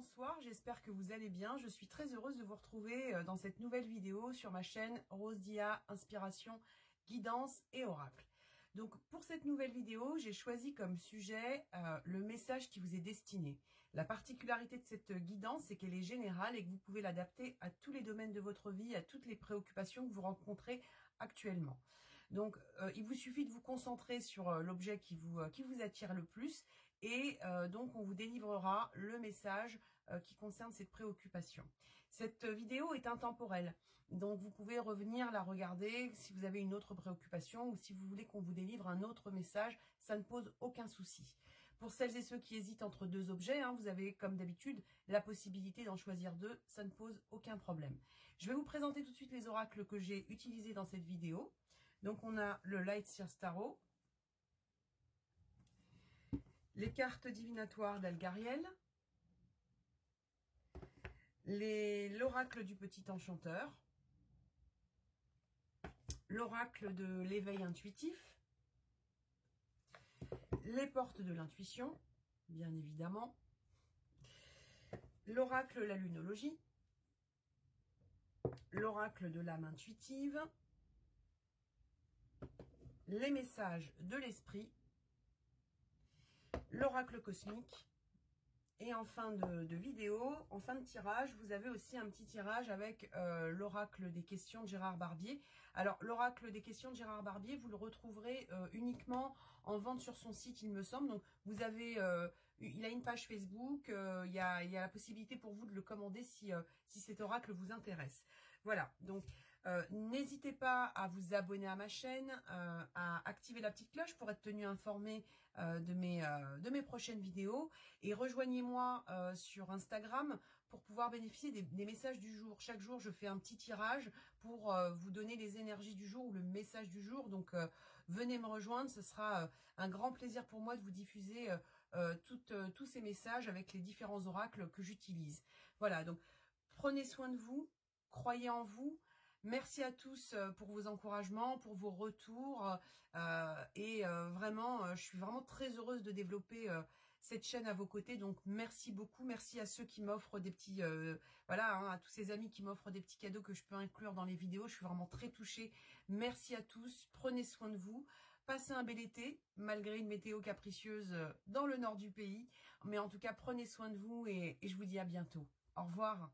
bonsoir, j'espère que vous allez bien. Je suis très heureuse de vous retrouver dans cette nouvelle vidéo sur ma chaîne Rose Dia, Inspiration, Guidance et Oracle. Donc pour cette nouvelle vidéo, j'ai choisi comme sujet le message qui vous est destiné. La particularité de cette guidance, c'est qu'elle est générale et que vous pouvez l'adapter à tous les domaines de votre vie, à toutes les préoccupations que vous rencontrez actuellement. Donc il vous suffit de vous concentrer sur l'objet qui vous attire le plus et donc on vous délivrera le message qui concerne cette préoccupation. Cette vidéo est intemporelle, donc vous pouvez revenir la regarder si vous avez une autre préoccupation ou si vous voulez qu'on vous délivre un autre message, ça ne pose aucun souci. Pour celles et ceux qui hésitent entre deux objets, vous avez comme d'habitude la possibilité d'en choisir deux, ça ne pose aucun problème. Je vais vous présenter tout de suite les oracles que j'ai utilisés dans cette vidéo. Donc on a le Light Seers Tarot, les cartes divinatoires d'Algariel, l'oracle du petit enchanteur, l'oracle de l'éveil intuitif, les portes de l'intuition, bien évidemment, l'oracle la lunologie, l'oracle de l'âme intuitive, les messages de l'esprit, l'oracle cosmique. Et en fin de vidéo, en fin de tirage, vous avez aussi un petit tirage avec l'oracle des questions de Gérard Barbier. Alors, l'oracle des questions de Gérard Barbier, vous le retrouverez uniquement en vente sur son site, il me semble. Donc, vous avez, il a une page Facebook, il y a la possibilité pour vous de le commander si cet oracle vous intéresse. Voilà, donc n'hésitez pas à vous abonner à ma chaîne, à activer la petite cloche pour être tenu informé de mes prochaines vidéos et rejoignez-moi sur Instagram pour pouvoir bénéficier des messages du jour. Chaque jour, je fais un petit tirage pour vous donner les énergies du jour ou le message du jour. Donc, venez me rejoindre. Ce sera un grand plaisir pour moi de vous diffuser tous ces messages avec les différents oracles que j'utilise. Voilà, donc prenez soin de vous, croyez en vous. Merci à tous pour vos encouragements, pour vos retours vraiment, je suis vraiment très heureuse de développer cette chaîne à vos côtés. Donc merci beaucoup, merci à ceux qui m'offrent des petits, à tous ces amis qui m'offrent des petits cadeaux que je peux inclure dans les vidéos. Je suis vraiment très touchée. Merci à tous, prenez soin de vous. Passez un bel été, malgré une météo capricieuse dans le nord du pays. Mais en tout cas, prenez soin de vous et je vous dis à bientôt. Au revoir.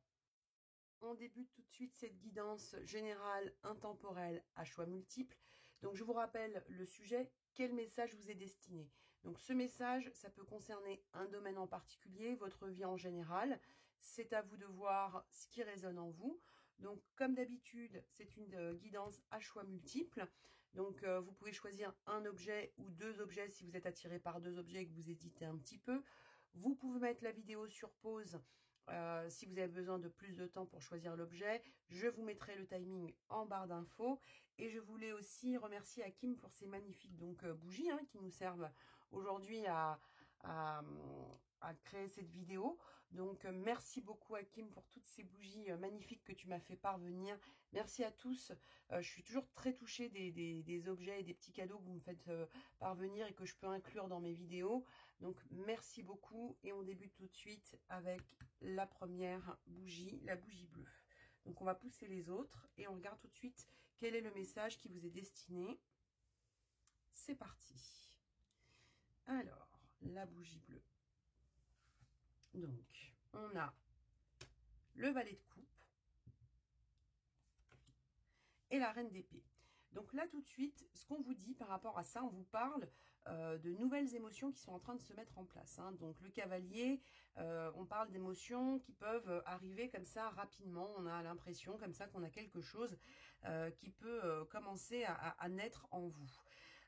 On débute tout de suite cette guidance générale intemporelle à choix multiples. Donc je vous rappelle le sujet, quel message vous est destiné. Donc ce message, ça peut concerner un domaine en particulier, votre vie en général. C'est à vous de voir ce qui résonne en vous. Donc comme d'habitude, c'est une guidance à choix multiples. Donc vous pouvez choisir un objet ou deux objets si vous êtes attiré par deux objets et que vous hésitez un petit peu. Vous pouvez mettre la vidéo sur pause si vous avez besoin de plus de temps pour choisir l'objet. Je vous mettrai le timing en barre d'infos. Et je voulais aussi remercier Hakim pour ces magnifiques bougies qui nous servent aujourd'hui à créer cette vidéo. Donc merci beaucoup Hakim pour toutes ces bougies magnifiques que tu m'as fait parvenir. Merci à tous. Je suis toujours très touchée des objets et des petits cadeaux que vous me faites parvenir et que je peux inclure dans mes vidéos. Donc merci beaucoup et on débute tout de suite avec la première bougie, la bougie bleue. Donc on va pousser les autres et on regarde tout de suite quel est le message qui vous est destiné. C'est parti. Alors, la bougie bleue. Donc, on a le valet de coupe et la reine d'épée. Donc là, tout de suite, ce qu'on vous dit par rapport à ça, on vous parle de nouvelles émotions qui sont en train de se mettre en place. Donc le cavalier, on parle d'émotions qui peuvent arriver comme ça rapidement. On a l'impression comme ça qu'on a quelque chose qui peut commencer à naître en vous.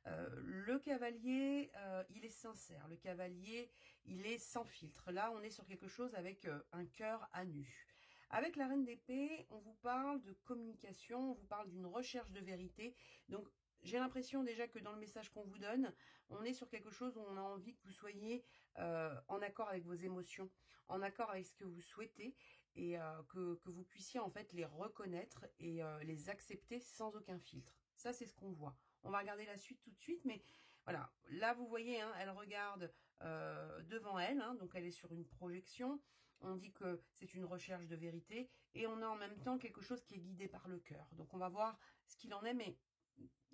Le cavalier, il est sincère. Le cavalier, il est sans filtre. Là, on est sur quelque chose avec un cœur à nu. Avec la reine d'épée, on vous parle de communication, on vous parle d'une recherche de vérité. Donc, j'ai l'impression déjà que dans le message qu'on vous donne, on est sur quelque chose où on a envie que vous soyez en accord avec vos émotions, en accord avec ce que vous souhaitez et que vous puissiez en fait les reconnaître et les accepter sans aucun filtre. Ça, c'est ce qu'on voit. On va regarder la suite tout de suite, mais voilà. Là, vous voyez, elle regarde devant elle, donc elle est sur une projection. On dit que c'est une recherche de vérité. Et on a en même temps quelque chose qui est guidé par le cœur. Donc, on va voir ce qu'il en est, mais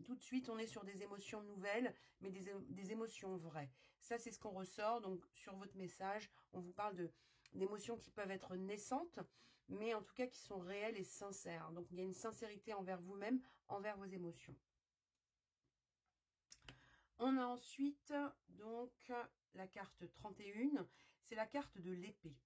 tout de suite, on est sur des émotions nouvelles, mais des émotions vraies. Ça, c'est ce qu'on ressort. Donc, sur votre message, on vous parle d'émotions qui peuvent être naissantes, mais en tout cas qui sont réelles et sincères. Donc, il y a une sincérité envers vous-même, envers vos émotions. On a ensuite, donc, la carte 31, c'est la carte de l'épée.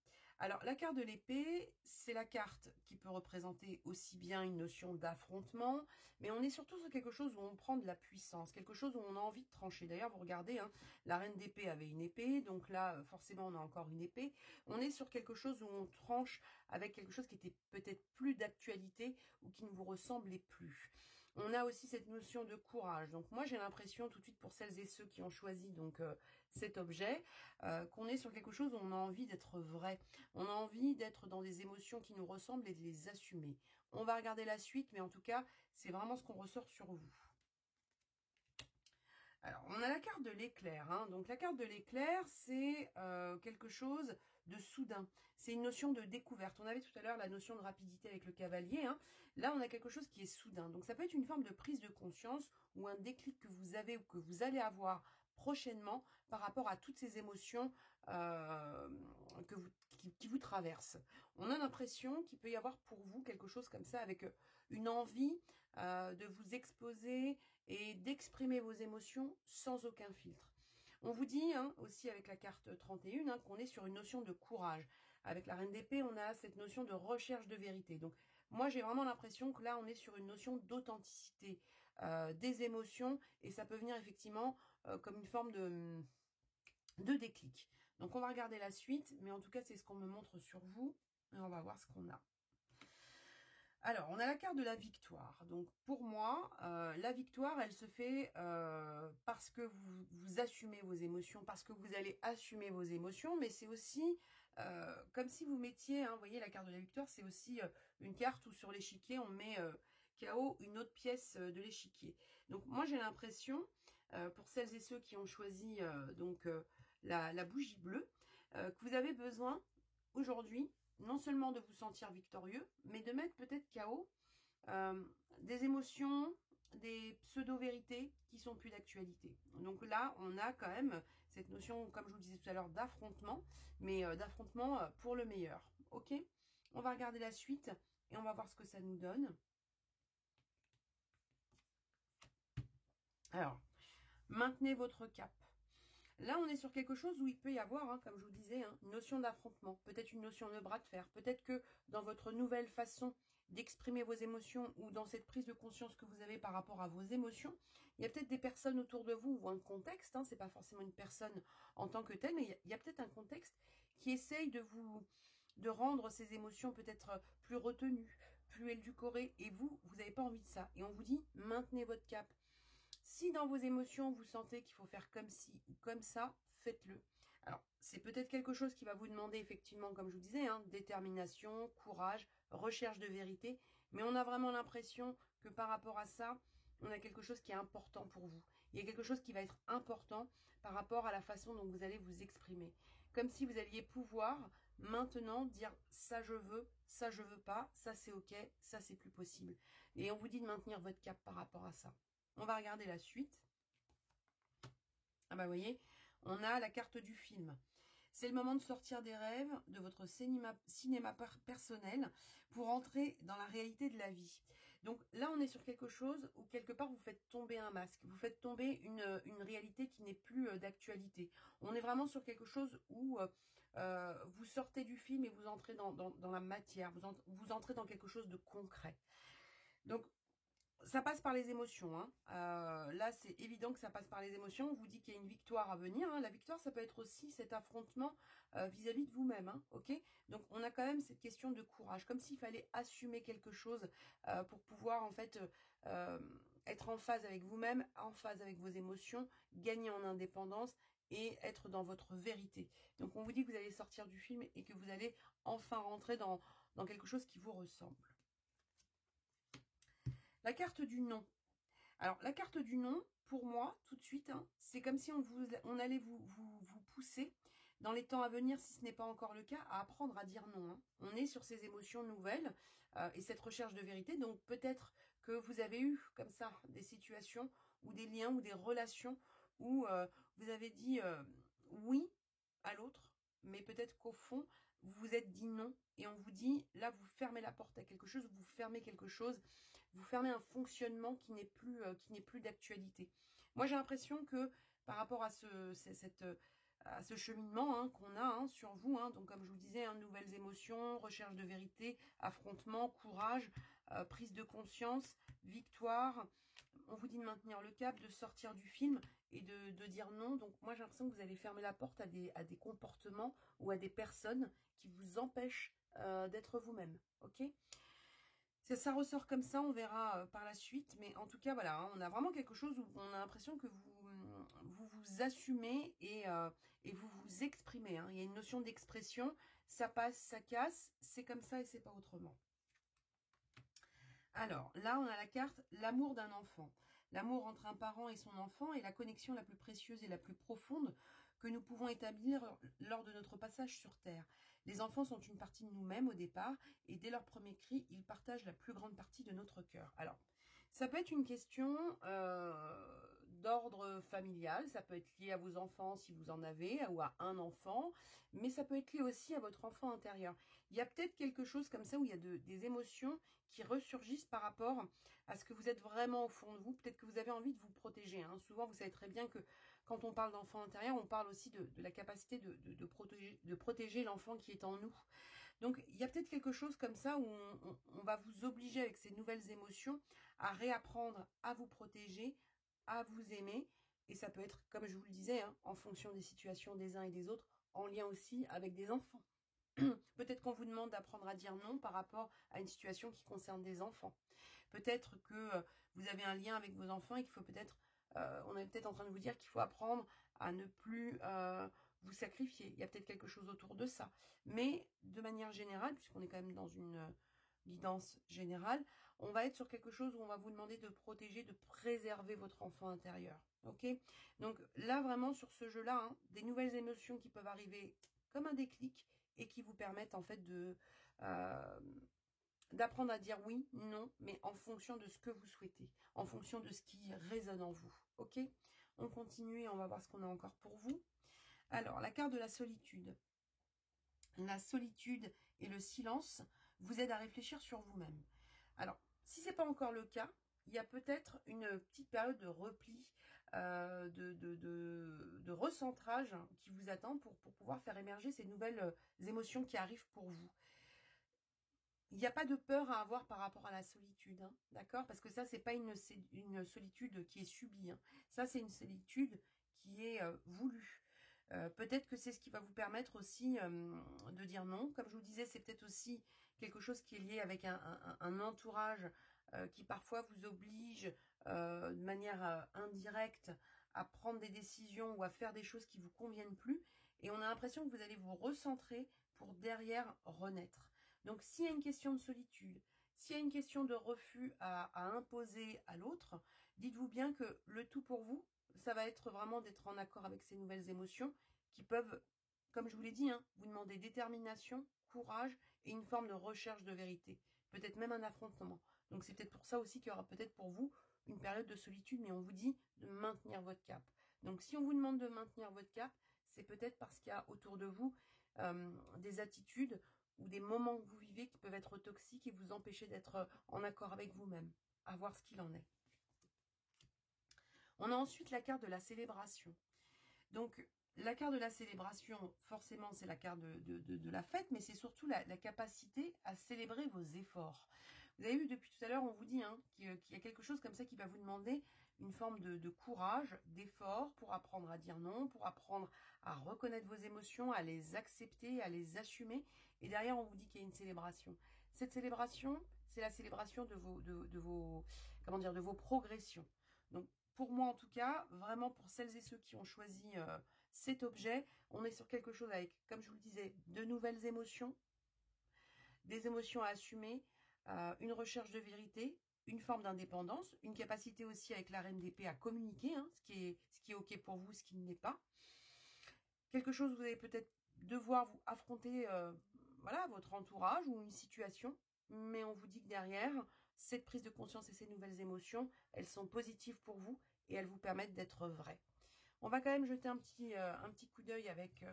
Alors, la carte de l'épée, c'est la carte qui peut représenter aussi bien une notion d'affrontement, mais on est surtout sur quelque chose où on prend de la puissance, quelque chose où on a envie de trancher. D'ailleurs, vous regardez, hein, la reine d'épée avait une épée, donc là, forcément, on a encore une épée. On est sur quelque chose où on tranche avec quelque chose qui était peut-être plus d'actualité ou qui ne vous ressemblait plus. On a aussi cette notion de courage. Donc moi, j'ai l'impression tout de suite pour celles et ceux qui ont choisi donc cet objet, qu'on est sur quelque chose où on a envie d'être vrai. On a envie d'être dans des émotions qui nous ressemblent et de les assumer. On va regarder la suite, mais en tout cas, c'est vraiment ce qu'on ressort sur vous. Alors, on a la carte de l'éclair. Hein. Donc, la carte de l'éclair, c'est quelque chose de soudain. C'est une notion de découverte. On avait tout à l'heure la notion de rapidité avec le cavalier. Hein. Là, on a quelque chose qui est soudain. Donc, ça peut être une forme de prise de conscience ou un déclic que vous avez ou que vous allez avoir prochainement par rapport à toutes ces émotions qui vous traversent. On a l'impression qu'il peut y avoir pour vous quelque chose comme ça avec une envie de vous exposer et d'exprimer vos émotions sans aucun filtre. On vous dit hein, aussi avec la carte 31 hein, qu'on est sur une notion de courage. Avec la reine d'épée, on a cette notion de recherche de vérité. Donc moi, j'ai vraiment l'impression que là, on est sur une notion d'authenticité des émotions et ça peut venir effectivement comme une forme de déclic. Donc on va regarder la suite, mais en tout cas, c'est ce qu'on me montre sur vous et on va voir ce qu'on a. Alors, on a la carte de la victoire. Donc, pour moi, la victoire, elle se fait parce que vous assumez vos émotions, parce que vous allez assumer vos émotions, mais c'est aussi comme si vous mettiez, hein, vous voyez, la carte de la victoire, c'est aussi une carte où sur l'échiquier, on met KO une autre pièce de l'échiquier. Donc, moi, j'ai l'impression, pour celles et ceux qui ont choisi donc la bougie bleue, que vous avez besoin aujourd'hui non seulement de vous sentir victorieux, mais de mettre peut-être KO des émotions, des pseudo-vérités qui sont plus d'actualité. Donc là, on a quand même cette notion, comme je vous le disais tout à l'heure, d'affrontement, mais d'affrontement pour le meilleur. Ok, on va regarder la suite et on va voir ce que ça nous donne. Alors, maintenez votre cap. Là, on est sur quelque chose où il peut y avoir, hein, comme je vous disais, hein, une notion d'affrontement, peut-être une notion de bras de fer, peut-être que dans votre nouvelle façon d'exprimer vos émotions ou dans cette prise de conscience que vous avez par rapport à vos émotions, il y a peut-être des personnes autour de vous ou un contexte, hein, c'est pas forcément une personne en tant que telle, mais il y a peut-être un contexte qui essaye de rendre ces émotions peut-être plus retenues, plus édulcorées, et vous n'avez pas envie de ça. Et on vous dit, maintenez votre cap. Si dans vos émotions, vous sentez qu'il faut faire comme ci ou comme ça, faites-le. Alors, c'est peut-être quelque chose qui va vous demander effectivement, comme je vous disais, hein, détermination, courage, recherche de vérité. Mais on a vraiment l'impression que par rapport à ça, on a quelque chose qui est important pour vous. Il y a quelque chose qui va être important par rapport à la façon dont vous allez vous exprimer. Comme si vous alliez pouvoir maintenant dire ça je veux pas, ça c'est ok, ça c'est plus possible. Et on vous dit de maintenir votre cap par rapport à ça. On va regarder la suite. Ah bah vous voyez, on a la carte du film. C'est le moment de sortir des rêves, de votre cinéma personnel pour entrer dans la réalité de la vie. Donc là, on est sur quelque chose où quelque part, vous faites tomber un masque. Vous faites tomber une réalité qui n'est plus d'actualité. On est vraiment sur quelque chose où vous sortez du film et vous entrez dans la matière. Vous entrez dans quelque chose de concret. Donc, ça passe par les émotions. Hein. Là, c'est évident que ça passe par les émotions. On vous dit qu'il y a une victoire à venir. Hein. La victoire, ça peut être aussi cet affrontement vis-à-vis de vous-même. Hein, okay, donc, on a quand même cette question de courage. Comme s'il fallait assumer quelque chose pour pouvoir, en fait, être en phase avec vous-même, en phase avec vos émotions, gagner en indépendance et être dans votre vérité. Donc, on vous dit que vous allez sortir du film et que vous allez enfin rentrer dans quelque chose qui vous ressemble. La carte du non. Alors, la carte du non, pour moi, tout de suite, hein, c'est comme si on allait vous pousser dans les temps à venir, si ce n'est pas encore le cas, à apprendre à dire non. Hein. On est sur ces émotions nouvelles et cette recherche de vérité. Donc peut-être que vous avez eu comme ça des situations ou des liens ou des relations où vous avez dit oui à l'autre, mais peut-être qu'au fond, vous vous êtes dit non et on vous dit, là, vous fermez la porte à quelque chose, vous fermez quelque chose, vous fermez un fonctionnement qui n'est plus d'actualité. Moi, j'ai l'impression que par rapport à ce cheminement hein, qu'on a hein, sur vous, hein, donc comme je vous disais, hein, nouvelles émotions, recherche de vérité, affrontement, courage, prise de conscience, victoire, on vous dit de maintenir le cap, de sortir du film et de dire non. Donc moi j'ai l'impression que vous allez fermer la porte à des comportements ou à des personnes qui vous empêchent d'être vous-même. Ok ? Ça ressort comme ça, on verra par la suite. Mais en tout cas, voilà, hein, on a vraiment quelque chose où on a l'impression que vous assumez et vous vous exprimez. Hein. Il y a une notion d'expression, ça passe, ça casse, c'est comme ça et c'est pas autrement. Alors, là, on a la carte « L'amour d'un enfant ». L'amour entre un parent et son enfant est la connexion la plus précieuse et la plus profonde que nous pouvons établir lors de notre passage sur Terre. Les enfants sont une partie de nous-mêmes au départ, et dès leur premier cri, ils partagent la plus grande partie de notre cœur. Alors, ça peut être une question d'ordre familial, ça peut être lié à vos enfants si vous en avez, ou à un enfant, mais ça peut être lié aussi à votre enfant intérieur. Il y a peut-être quelque chose comme ça où il y a des émotions qui ressurgissent par rapport à ce que vous êtes vraiment au fond de vous. Peut-être que vous avez envie de vous protéger. Hein. Souvent, vous savez très bien que quand on parle d'enfant intérieur, on parle aussi de la capacité de protéger l'enfant qui est en nous. Donc, il y a peut-être quelque chose comme ça où on va vous obliger avec ces nouvelles émotions à réapprendre à vous protéger, à vous aimer. Et ça peut être, comme je vous le disais, hein, en fonction des situations des uns et des autres, en lien aussi avec des enfants. Peut-être qu'on vous demande d'apprendre à dire non par rapport à une situation qui concerne des enfants. Peut-être que vous avez un lien avec vos enfants et qu'il faut peut-être, on est peut-être en train de vous dire qu'il faut apprendre à ne plus vous sacrifier. Il y a peut-être quelque chose autour de ça. Mais de manière générale, puisqu'on est quand même dans une guidance générale, on va être sur quelque chose où on va vous demander de protéger, de préserver votre enfant intérieur. Ok ? Donc là, vraiment, sur ce jeu-là, hein, des nouvelles émotions qui peuvent arriver comme un déclic et qui vous permettent en fait d'apprendre à dire oui, non, mais en fonction de ce que vous souhaitez, en fonction de ce qui résonne en vous. Ok ? On continue et on va voir ce qu'on a encore pour vous. Alors, la carte de la solitude. La solitude et le silence vous aident à réfléchir sur vous-même. Alors, si ce n'est pas encore le cas, il y a peut-être une petite période de repli, de recentrage qui vous attend pour pouvoir faire émerger ces nouvelles émotions qui arrivent pour vous. Il n'y a pas de peur à avoir par rapport à la solitude, hein, d'accord? Parce que ça, c'est pas une solitude qui est subie. Hein. Ça, c'est une solitude qui est voulue. Peut-être que c'est ce qui va vous permettre aussi de dire non. Comme je vous disais, c'est peut-être aussi quelque chose qui est lié avec un entourage qui parfois vous oblige de manière indirecte à prendre des décisions ou à faire des choses qui ne vous conviennent plus. Et on a l'impression que vous allez vous recentrer pour derrière renaître. Donc, s'il y a une question de solitude, s'il y a une question de refus à imposer à l'autre, dites-vous bien que le tout pour vous, ça va être vraiment d'être en accord avec ces nouvelles émotions qui peuvent, comme je vous l'ai dit, hein, vous demander détermination, courage et une forme de recherche de vérité. Peut-être même un affrontement. Donc, c'est peut-être pour ça aussi qu'il y aura peut-être pour vous une période de solitude, mais on vous dit de maintenir votre cap. Donc, si on vous demande de maintenir votre cap, c'est peut-être parce qu'il y a autour de vous des attitudes ou des moments que vous vivez qui peuvent être toxiques et vous empêcher d'être en accord avec vous-même. À voir ce qu'il en est. On a ensuite la carte de la célébration. Donc, la carte de la célébration, forcément, c'est la carte de la fête, mais c'est surtout la capacité à célébrer vos efforts. Vous avez vu, depuis tout à l'heure, on vous dit hein, qu'il y a quelque chose comme ça qui va vous demander une forme de courage, d'effort pour apprendre à dire non, pour apprendre à reconnaître vos émotions, à les accepter, à les assumer. Et derrière, on vous dit qu'il y a une célébration. Cette célébration, c'est la célébration de vos progressions. Donc, pour moi, en tout cas, vraiment pour celles et ceux qui ont choisi cet objet, on est sur quelque chose avec, comme je vous le disais, de nouvelles émotions, des émotions à assumer, une recherche de vérité, une forme d'indépendance, une capacité aussi avec la reine d'épée à communiquer, hein, ce qui est OK pour vous, ce qui ne l'est pas. Quelque chose, vous allez peut-être devoir vous affronter voilà, votre entourage ou une situation. Mais on vous dit que derrière, cette prise de conscience et ces nouvelles émotions, elles sont positives pour vous et elles vous permettent d'être vraies. On va quand même jeter un petit coup d'œil avec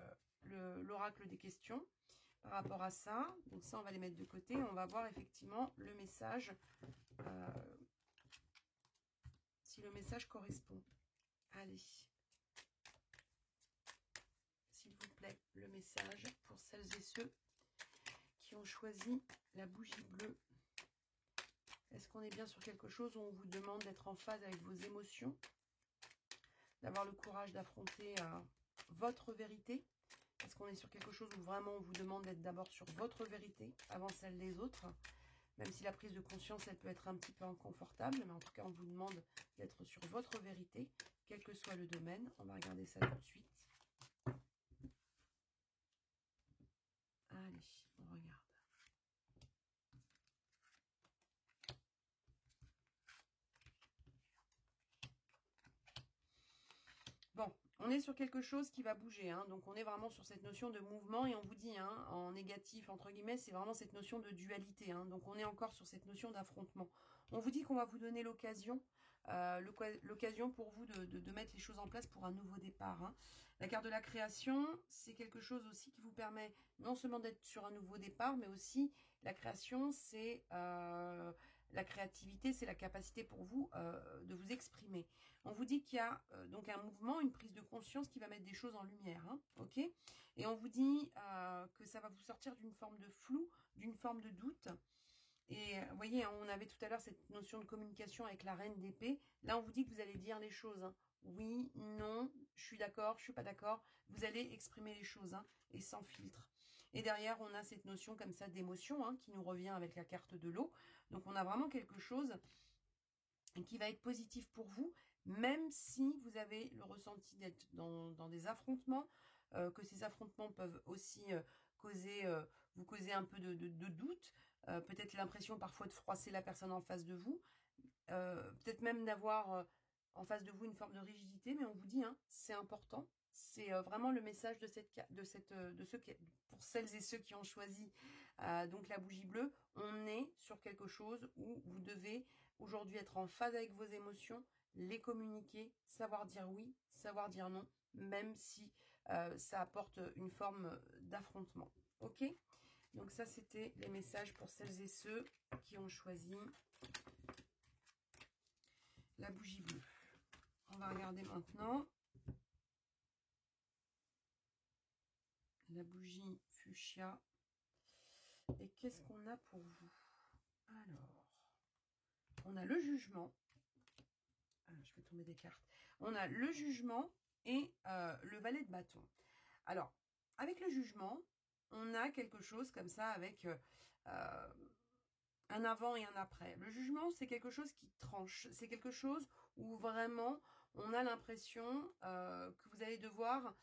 l'oracle des questions par rapport à ça. Donc ça, on va les mettre de côté. On va voir effectivement le message, si le message correspond. Allez. S'il vous plaît, le message pour celles et ceux qui ont choisi la bougie bleue. Est-ce qu'on est bien sur quelque chose où on vous demande d'être en phase avec vos émotions, d'avoir le courage d'affronter votre vérité? Est-ce qu'on est sur quelque chose où vraiment on vous demande d'être d'abord sur votre vérité avant celle des autres? Même si la prise de conscience, elle peut être un petit peu inconfortable, mais en tout cas, on vous demande d'être sur votre vérité, quel que soit le domaine. On va regarder ça tout de suite. Allez, on regarde. Bon, on est sur quelque chose qui va bouger, hein, donc on est vraiment sur cette notion de mouvement et on vous dit, hein, en négatif, entre guillemets, c'est vraiment cette notion de dualité, hein, donc on est encore sur cette notion d'affrontement. On vous dit qu'on va vous donner l'occasion pour vous de mettre les choses en place pour un nouveau départ. Hein. La carte de la création, c'est quelque chose aussi qui vous permet non seulement d'être sur un nouveau départ, mais aussi la création, c'est la créativité, c'est la capacité pour vous de vous exprimer. On vous dit qu'il y a donc un mouvement, une prise de conscience qui va mettre des choses en lumière, hein, ok? Et on vous dit que ça va vous sortir d'une forme de flou, d'une forme de doute. Et vous voyez, on avait tout à l'heure cette notion de communication avec la reine d'épée. Là, on vous dit que vous allez dire les choses. Hein. Oui, non, je suis d'accord, je suis pas d'accord. Vous allez exprimer les choses hein, et sans filtre. Et derrière, on a cette notion comme ça d'émotion hein, qui nous revient avec la carte de l'eau. Donc, on a vraiment quelque chose qui va être positif pour vous, même si vous avez le ressenti d'être dans des affrontements, que ces affrontements peuvent aussi vous causer un peu de doute, peut-être l'impression parfois de froisser la personne en face de vous, peut-être même d'avoir en face de vous une forme de rigidité, mais on vous dit, hein, c'est important, c'est vraiment le message pour celles et ceux qui ont choisi donc la bougie bleue, on est sur quelque chose où vous devez aujourd'hui être en phase avec vos émotions, les communiquer, savoir dire oui, savoir dire non, même si ça apporte une forme d'affrontement. Ok? Donc ça, c'était les messages pour celles et ceux qui ont choisi la bougie bleue. On va regarder maintenant la bougie fuchsia. Et qu'est-ce qu'on a pour vous? Alors, on a le jugement. Je vais tomber des cartes. On a le jugement et le valet de bâton. Alors, avec le jugement, on a quelque chose comme ça avec un avant et un après. Le jugement, c'est quelque chose qui tranche. C'est quelque chose où vraiment, on a l'impression que vous allez devoir...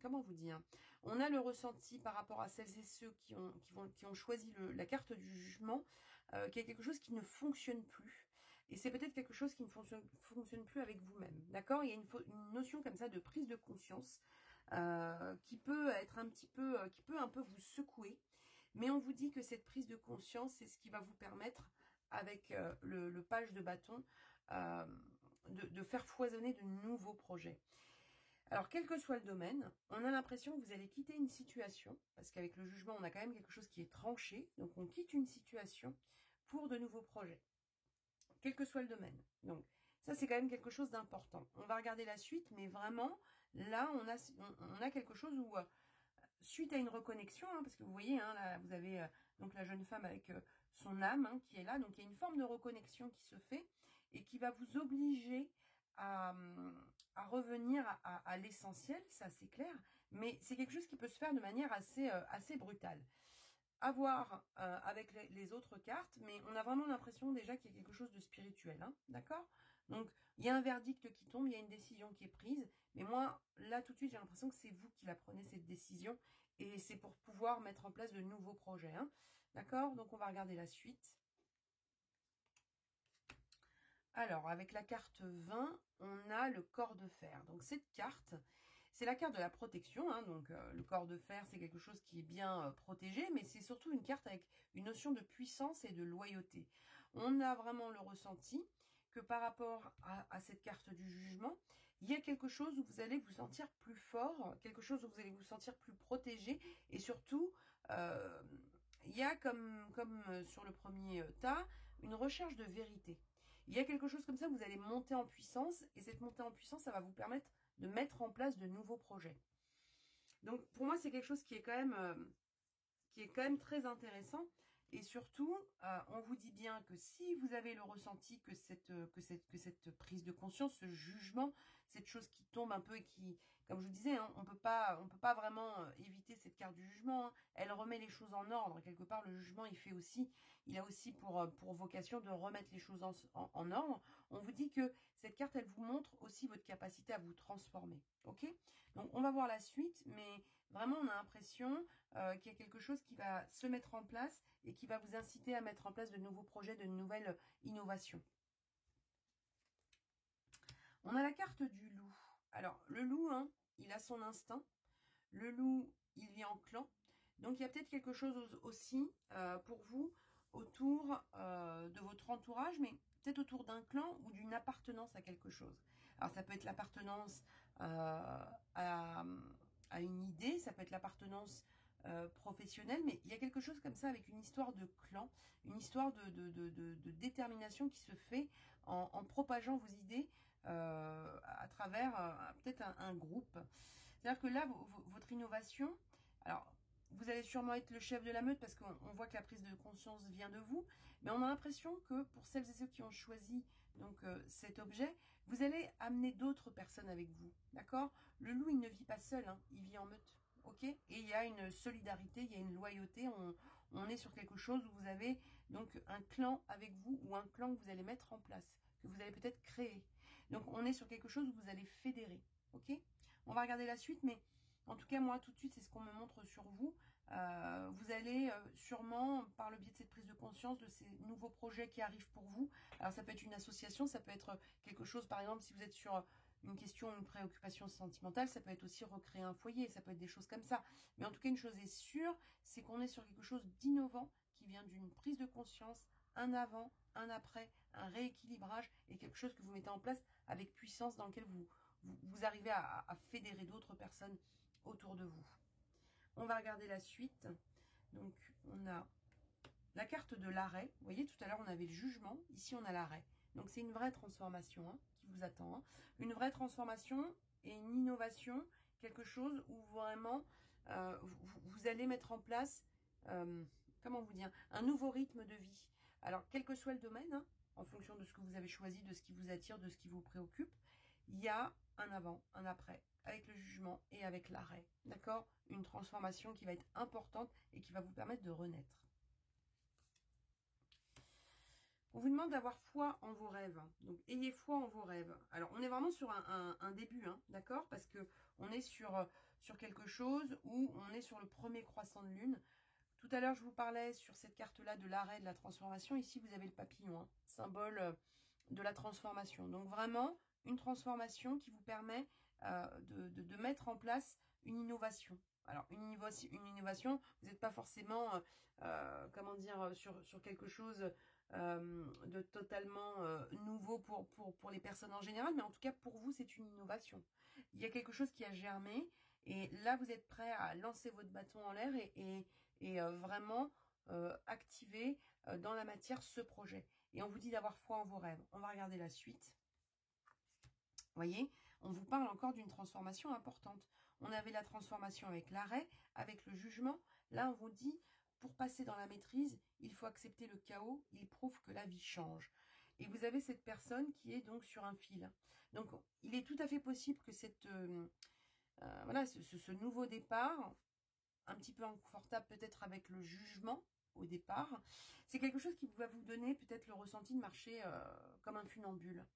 comment vous dire? On a le ressenti par rapport à celles et ceux qui ont choisi la carte du jugement, qui est quelque chose qui ne fonctionne plus. Et c'est peut-être quelque chose qui ne fonctionne plus avec vous-même. D'accord? Il y a une notion comme ça de prise de conscience qui peut être qui peut un peu vous secouer. Mais on vous dit que cette prise de conscience, c'est ce qui va vous permettre, avec le page de bâton, de faire foisonner de nouveaux projets. Alors, quel que soit le domaine, on a l'impression que vous allez quitter une situation, parce qu'avec le jugement, on a quand même quelque chose qui est tranché, donc on quitte une situation pour de nouveaux projets, quel que soit le domaine. Donc, ça, c'est quand même quelque chose d'important. On va regarder la suite, mais vraiment, là, on a quelque chose où, suite à une reconnexion, hein, parce que vous voyez, hein, là, vous avez donc la jeune femme avec son âme hein, qui est là, donc il y a une forme de reconnexion qui se fait et qui va vous obliger à revenir à l'essentiel, ça c'est clair, mais c'est quelque chose qui peut se faire de manière assez brutale. À voir avec les autres cartes, mais on a vraiment l'impression déjà qu'il y a quelque chose de spirituel, hein, d'accord? Donc, il y a un verdict qui tombe, il y a une décision qui est prise, mais moi, là, tout de suite, j'ai l'impression que c'est vous qui la prenez, cette décision, et c'est pour pouvoir mettre en place de nouveaux projets, hein, d'accord? Donc, on va regarder la suite. Alors, avec la carte 20, on a le corps de fer. Donc, cette carte, C'est la carte de la protection, hein, donc le corps de fer, c'est quelque chose qui est bien protégé, mais c'est surtout une carte avec une notion de puissance et de loyauté. On a vraiment le ressenti que par rapport à cette carte du jugement, il y a quelque chose où vous allez vous sentir plus fort, quelque chose où vous allez vous sentir plus protégé, et surtout, il y a comme sur le premier tas, une recherche de vérité. Il y a quelque chose comme ça, vous allez monter en puissance, et cette montée en puissance, ça va vous permettre de mettre en place de nouveaux projets. Donc pour moi, c'est quelque chose qui est quand même très intéressant. Et surtout, on vous dit bien que si vous avez le ressenti que cette prise de conscience, ce jugement, cette chose qui tombe un peu et qui, comme je vous disais, hein, on peut pas vraiment éviter cette carte du jugement. Hein. Elle remet les choses en ordre. Quelque part, le jugement, il a aussi pour vocation de remettre les choses en ordre. On vous dit que cette carte, elle vous montre aussi votre capacité à vous transformer. Ok? Donc, on va voir la suite, mais vraiment, on a l'impression qu'il y a quelque chose qui va se mettre en place et qui va vous inciter à mettre en place de nouveaux projets, de nouvelles innovations. On a la carte du loup. Alors, le loup, hein, il a son instinct. Le loup, il vit en clan. Donc, il y a peut-être quelque chose aussi pour vous autour de votre entourage, mais peut-être autour d'un clan ou d'une appartenance à quelque chose. Alors, ça peut être l'appartenance à une idée, ça peut être l'appartenance professionnelle, mais il y a quelque chose comme ça avec une histoire de clan, une histoire de détermination qui se fait en propageant vos idées à travers peut-être un groupe. C'est-à-dire que là, votre innovation, alors vous allez sûrement être le chef de la meute parce qu'on voit que la prise de conscience vient de vous, mais on a l'impression que pour celles et ceux qui ont choisi donc cet objet, vous allez amener d'autres personnes avec vous, d'accord? Le loup, il ne vit pas seul, hein, il vit en meute, ok? Et il y a une solidarité, il y a une loyauté, on est sur quelque chose où vous avez donc un clan avec vous ou un clan que vous allez mettre en place, que vous allez peut-être créer. Donc on est sur quelque chose où vous allez fédérer, ok? On va regarder la suite, mais en tout cas, moi, tout de suite, c'est ce qu'on me montre sur vous. Vous allez sûrement, par le biais de cette prise de conscience, de ces nouveaux projets qui arrivent pour vous. Alors, ça peut être une association, ça peut être quelque chose, par exemple, si vous êtes sur une question, une préoccupation sentimentale, ça peut être aussi recréer un foyer, ça peut être des choses comme ça. Mais en tout cas, une chose est sûre, c'est qu'on est sur quelque chose d'innovant qui vient d'une prise de conscience, un avant, un après, un rééquilibrage et quelque chose que vous mettez en place avec puissance dans lequel vous arrivez à fédérer d'autres personnes autour de vous. On va regarder la suite. Donc, on a la carte de l'arrêt. Vous voyez, tout à l'heure, on avait le jugement. Ici, on a l'arrêt. Donc, c'est une vraie transformation hein, qui vous attend. Hein. Une vraie transformation et une innovation. Quelque chose où vraiment, vous allez mettre en place, comment vous dire, un nouveau rythme de vie. Alors, quel que soit le domaine, hein, en fonction de ce que vous avez choisi, de ce qui vous attire, de ce qui vous préoccupe, il y a un avant, un après, avec le jugement et avec l'arrêt. D'accord? Une transformation qui va être importante et qui va vous permettre de renaître. On vous demande d'avoir foi en vos rêves. Donc, ayez foi en vos rêves. Alors, on est vraiment sur un début, hein, d'accord? Parce que on est sur quelque chose où on est sur le premier croissant de lune. Tout à l'heure, je vous parlais sur cette carte-là de l'arrêt, de la transformation. Ici, vous avez le papillon, hein, symbole de la transformation. Donc, vraiment, une transformation qui vous permet de mettre en place une innovation. Alors, une innovation, vous n'êtes pas forcément, comment dire, sur quelque chose de totalement nouveau pour les personnes en général, mais en tout cas, pour vous, c'est une innovation. Il y a quelque chose qui a germé, et là, vous êtes prêt à lancer votre bâton en l'air et vraiment activer dans la matière ce projet. Et on vous dit d'avoir foi en vos rêves. On va regarder la suite. Vous voyez, on vous parle encore d'une transformation importante. On avait la transformation avec l'arrêt, avec le jugement. Là, on vous dit, pour passer dans la maîtrise, il faut accepter le chaos. Il prouve que la vie change. Et vous avez cette personne qui est donc sur un fil. Donc, il est tout à fait possible que voilà, ce nouveau départ, un petit peu inconfortable peut-être avec le jugement au départ, c'est quelque chose qui va vous donner peut-être le ressenti de marcher comme un funambule.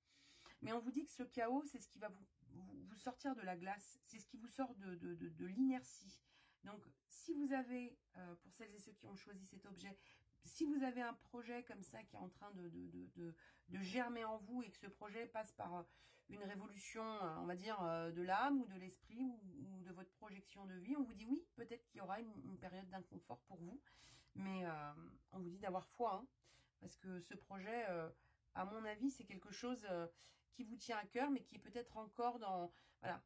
Mais on vous dit que ce chaos, c'est ce qui va vous sortir de la glace. C'est ce qui vous sort de l'inertie. Donc, si vous avez, pour celles et ceux qui ont choisi cet objet, si vous avez un projet comme ça qui est en train de germer en vous et que ce projet passe par une révolution, on va dire, de l'âme ou de l'esprit ou de votre projection de vie, on vous dit oui, peut-être qu'il y aura une période d'inconfort pour vous, mais on vous dit d'avoir foi, hein, parce que ce projet, à mon avis, c'est quelque chose qui vous tient à cœur, mais qui est peut-être encore dans... Voilà,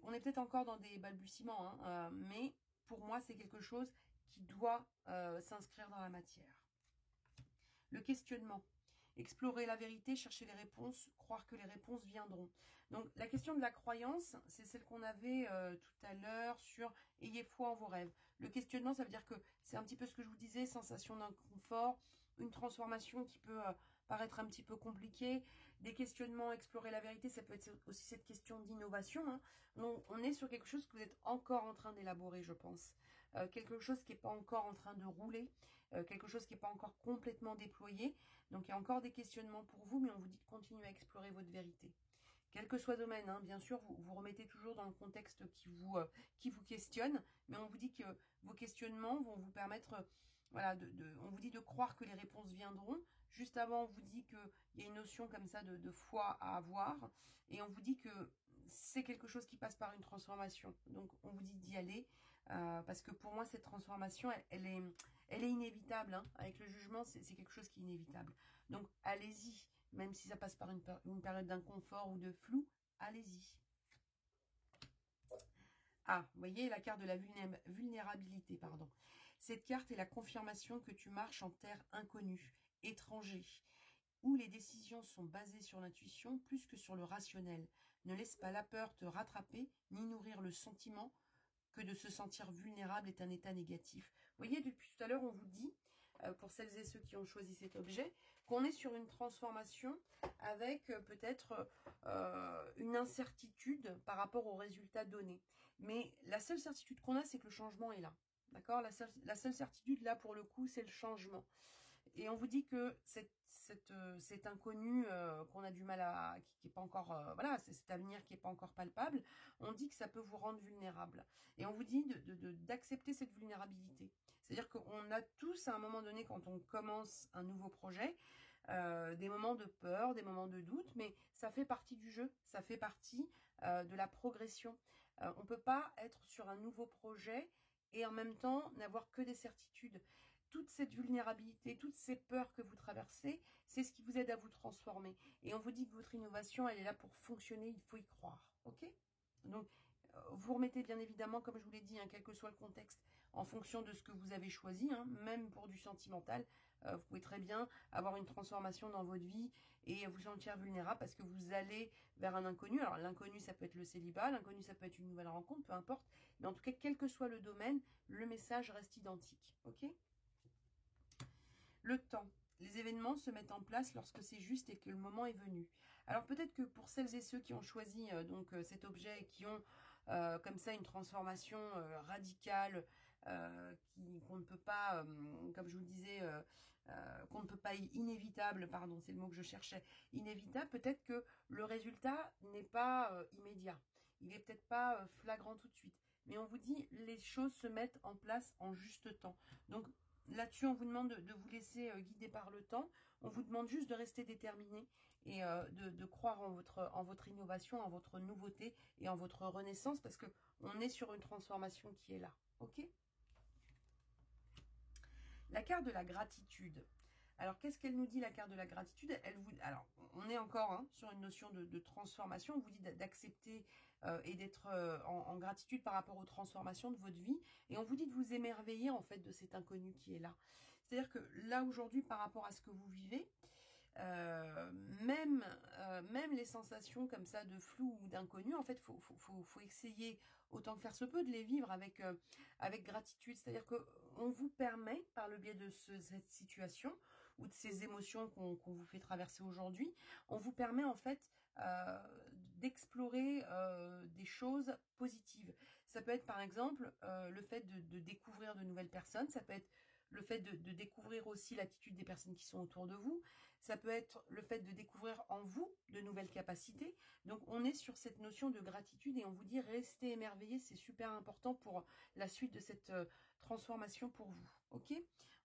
on est peut-être encore dans des balbutiements, hein, mais pour moi, c'est quelque chose qui doit s'inscrire dans la matière. Le questionnement. Explorer la vérité, chercher les réponses, croire que les réponses viendront. Donc, la question de la croyance, c'est celle qu'on avait tout à l'heure sur « ayez foi en vos rêves ». Le questionnement, ça veut dire que c'est un petit peu ce que je vous disais, sensation d'inconfort, une transformation qui peut paraître un petit peu compliquée, des questionnements, explorer la vérité, ça peut être aussi cette question d'innovation. Hein. On est sur quelque chose que vous êtes encore en train d'élaborer, je pense. Quelque chose qui n'est pas encore en train de rouler, quelque chose qui n'est pas encore complètement déployé. Donc, il y a encore des questionnements pour vous, mais on vous dit de continuer à explorer votre vérité. Quel que soit le domaine, hein, bien sûr, vous remettez toujours dans le contexte qui vous questionne, mais on vous dit que vos questionnements vont vous permettre, voilà, on vous dit de croire que les réponses viendront. Juste avant, on vous dit qu'il y a une notion comme ça de foi à avoir, et on vous dit que c'est quelque chose qui passe par une transformation. Donc, on vous dit d'y aller, parce que pour moi, cette transformation, elle est inévitable. Hein. Avec le jugement, c'est quelque chose qui est inévitable. Donc, allez-y. Même si ça passe par une période d'inconfort ou de flou, allez-y. Ah, vous voyez la carte de la vulnérabilité, pardon. Cette carte est la confirmation que tu marches en terre inconnue, étranger, où les décisions sont basées sur l'intuition plus que sur le rationnel. Ne laisse pas la peur te rattraper, ni nourrir le sentiment que de se sentir vulnérable est un état négatif. Vous voyez, depuis tout à l'heure, on vous dit, pour celles et ceux qui ont choisi cet objet, qu'on est sur une transformation avec peut-être une incertitude par rapport aux résultats donnés. Mais la seule certitude qu'on a, c'est que le changement est là. D'accord ? La seule certitude, là, pour le coup, c'est le changement. Et on vous dit que cet inconnu qu'on a du mal à... qui n'est pas encore... voilà, c'est cet avenir qui n'est pas encore palpable. On dit que ça peut vous rendre vulnérable. Et on vous dit d'accepter cette vulnérabilité. C'est-à-dire qu'on a tous, à un moment donné, quand on commence un nouveau projet, des moments de peur, des moments de doute, mais ça fait partie du jeu. Ça fait partie de la progression. On ne peut pas être sur un nouveau projet et en même temps n'avoir que des certitudes. Toute cette vulnérabilité, toutes ces peurs que vous traversez, c'est ce qui vous aide à vous transformer. Et on vous dit que votre innovation, elle est là pour fonctionner, il faut y croire. Ok ? Donc, vous remettez bien évidemment, comme je vous l'ai dit, hein, quel que soit le contexte, en fonction de ce que vous avez choisi, hein, même pour du sentimental, vous pouvez très bien avoir une transformation dans votre vie et vous sentir vulnérable parce que vous allez vers un inconnu. Alors l'inconnu, ça peut être le célibat, l'inconnu, ça peut être une nouvelle rencontre, peu importe. Mais en tout cas, quel que soit le domaine, le message reste identique. Ok ? Le temps. Les événements se mettent en place lorsque c'est juste et que le moment est venu. Alors peut-être que pour celles et ceux qui ont choisi cet objet et qui ont comme ça une transformation radicale, qu'on ne peut pas, comme je vous le disais, qu'on ne peut pas, inévitable, pardon, c'est le mot que je cherchais, inévitable, peut-être que le résultat n'est pas immédiat. Il n'est peut-être pas flagrant tout de suite. Mais on vous dit, les choses se mettent en place en juste temps. Donc, là-dessus, on vous demande de vous laisser guider par le temps. On vous demande juste de rester déterminé et de croire en votre innovation, en votre nouveauté et en votre renaissance parce qu'on est sur une transformation qui est là. Ok ? La carte de la gratitude. Alors, qu'est-ce qu'elle nous dit, la carte de la gratitude? Alors, on est encore sur une notion de transformation. On vous dit d'accepter et d'être en gratitude par rapport aux transformations de votre vie. Et on vous dit de vous émerveiller, en fait, de cet inconnu qui est là. C'est-à-dire que là, aujourd'hui, par rapport à ce que vous vivez, même les sensations comme ça de flou ou d'inconnu, en fait, faut essayer autant que faire se peut de les vivre avec gratitude. C'est-à-dire qu'on vous permet, par le biais de cette situation ou de ces émotions qu'on vous fait traverser aujourd'hui, on vous permet en fait d'explorer des choses positives. Ça peut être par exemple le fait de découvrir de nouvelles personnes, ça peut être le fait de découvrir aussi l'attitude des personnes qui sont autour de vous. Ça peut être le fait de découvrir en vous de nouvelles capacités. Donc, on est sur cette notion de gratitude et on vous dit restez émerveillés. C'est super important pour la suite de cette transformation pour vous. Ok?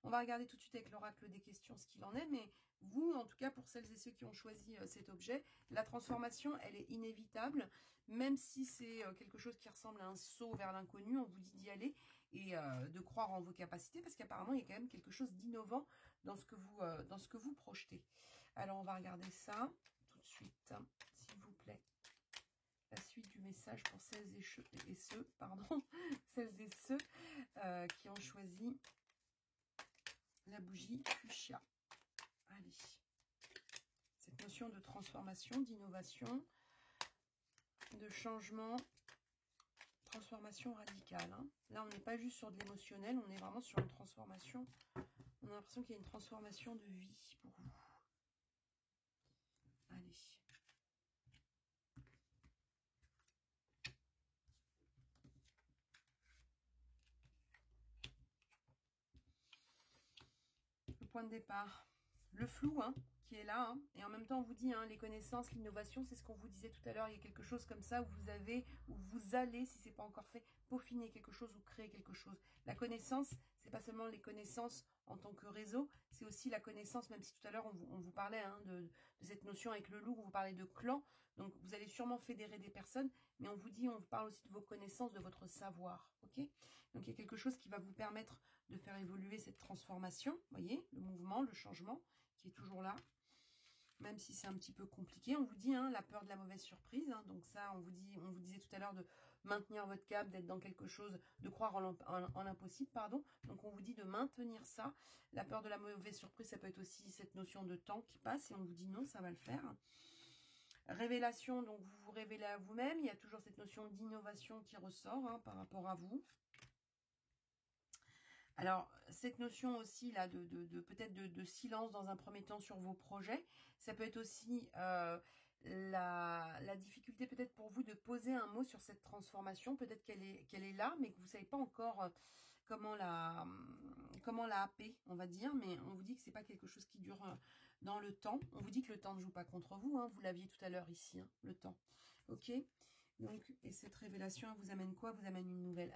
On va regarder tout de suite avec l'oracle des questions ce qu'il en est. Mais vous, en tout cas, pour celles et ceux qui ont choisi cet objet, la transformation, elle est inévitable. Même si c'est quelque chose qui ressemble à un saut vers l'inconnu, on vous dit d'y aller et de croire en vos capacités parce qu'apparemment, il y a quand même quelque chose d'innovant dans ce que vous projetez. Alors, on va regarder ça tout de suite, s'il vous plaît. La suite du message pour celles et ceux, celles et ceux qui ont choisi la bougie fuchsia. Allez. Cette notion de transformation, d'innovation, de changement, transformation radicale. Hein. Là, on n'est pas juste sur de l'émotionnel, on est vraiment sur une transformation. On a l'impression qu'il y a une transformation de vie pour vous. Allez. Le point de départ. Le flou, hein, qui est là. Hein, et en même temps, on vous dit, hein, les connaissances, l'innovation, c'est ce qu'on vous disait tout à l'heure. Il y a quelque chose comme ça où vous allez, si ce n'est pas encore fait, peaufiner quelque chose ou créer quelque chose. La connaissance, c'est pas seulement les connaissances en tant que réseau, c'est aussi la connaissance, même si tout à l'heure, on vous parlait hein, de cette notion avec le loup, où vous parlez de clan. Donc, vous allez sûrement fédérer des personnes, mais on vous parle aussi de vos connaissances, de votre savoir. Ok? Donc, il y a quelque chose qui va vous permettre de faire évoluer cette transformation. Vous voyez, le mouvement, le changement qui est toujours là, même si c'est un petit peu compliqué. On vous dit hein, la peur de la mauvaise surprise. Hein, donc ça, on vous disait tout à l'heure de maintenir votre cap, d'être dans quelque chose, de croire en l'impossible, pardon. Donc on vous dit de maintenir ça. La peur de la mauvaise surprise, ça peut être aussi cette notion de temps qui passe et on vous dit non, ça va le faire. Révélation, donc vous vous révélez à vous-même. Il y a toujours cette notion d'innovation qui ressort hein, par rapport à vous. Alors, cette notion aussi là peut-être de silence dans un premier temps sur vos projets, ça peut être aussi la difficulté peut-être pour vous de poser un mot sur cette transformation. Peut-être qu'elle est là, mais que vous ne savez pas encore comment la happer, on va dire. Mais on vous dit que c'est pas quelque chose qui dure dans le temps. On vous dit que le temps ne joue pas contre vous. Hein, vous l'aviez tout à l'heure ici, hein, le temps. Ok. Donc, et cette révélation elle vous amène quoi? Vous amène une nouvelle,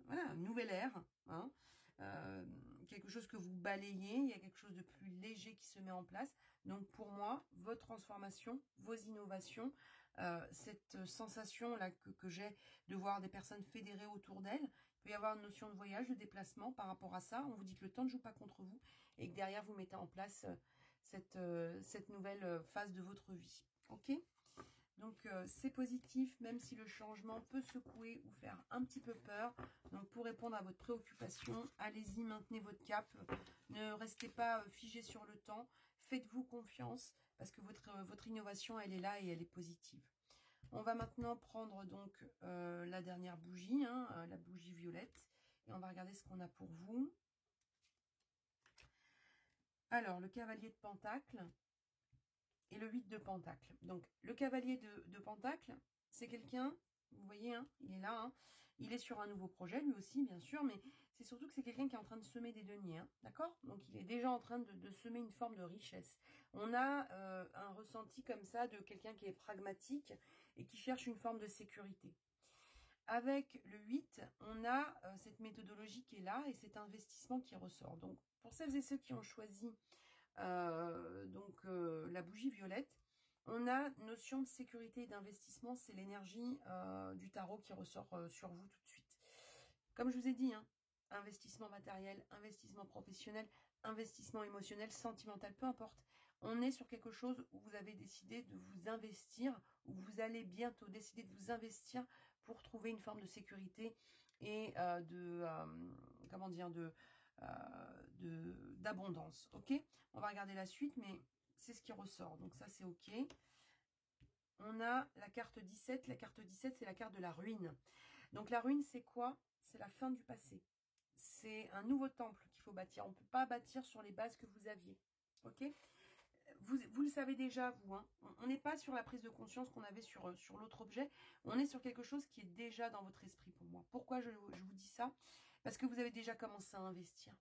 voilà, une nouvelle ère, hein, quelque chose que vous balayez, il y a quelque chose de plus léger qui se met en place. Donc pour moi, votre transformation, vos innovations, cette sensation-là que j'ai de voir des personnes fédérées autour d'elles, il peut y avoir une notion de voyage, de déplacement par rapport à ça. On vous dit que le temps ne joue pas contre vous et que derrière, vous mettez en place cette nouvelle phase de votre vie. Ok ? Donc, c'est positif, même si le changement peut secouer ou faire un petit peu peur. Donc, pour répondre à votre préoccupation, allez-y, maintenez votre cap. Ne restez pas figé sur le temps. Faites-vous confiance parce que votre innovation, elle est là et elle est positive. On va maintenant prendre donc la dernière bougie, hein, la bougie violette. Et on va regarder ce qu'on a pour vous. Alors, le cavalier de Pentacle. Et le 8 de Pentacle. Donc, le cavalier de Pentacle, c'est quelqu'un, vous voyez, hein, il est là, hein, il est sur un nouveau projet, lui aussi, bien sûr, mais c'est surtout que c'est quelqu'un qui est en train de semer des deniers, hein, d'accord? Donc, il est déjà en train de semer une forme de richesse. On a un ressenti comme ça de quelqu'un qui est pragmatique et qui cherche une forme de sécurité. Avec le 8, on a cette méthodologie qui est là et cet investissement qui ressort. Donc, pour celles et ceux qui ont choisi la bougie violette, on a notion de sécurité et d'investissement, c'est l'énergie du tarot qui ressort sur vous tout de suite. Comme je vous ai dit, hein, investissement matériel, investissement professionnel, investissement émotionnel, sentimental, peu importe. On est sur quelque chose où vous avez décidé de vous investir, où vous allez bientôt décider de vous investir pour trouver une forme de sécurité et d'abondance. Ok, on va regarder la suite, mais c'est ce qui ressort. Donc ça, c'est ok. On a la carte 17. La carte 17, c'est la carte de la ruine. Donc la ruine, c'est quoi? C'est la fin du passé. C'est un nouveau temple qu'il faut bâtir. On ne peut pas bâtir sur les bases que vous aviez. Ok, vous le savez déjà, vous. Hein, on n'est pas sur la prise de conscience qu'on avait sur l'autre objet. On est sur quelque chose qui est déjà dans votre esprit pour moi. Pourquoi je vous dis ça? Parce que vous avez déjà commencé à investir.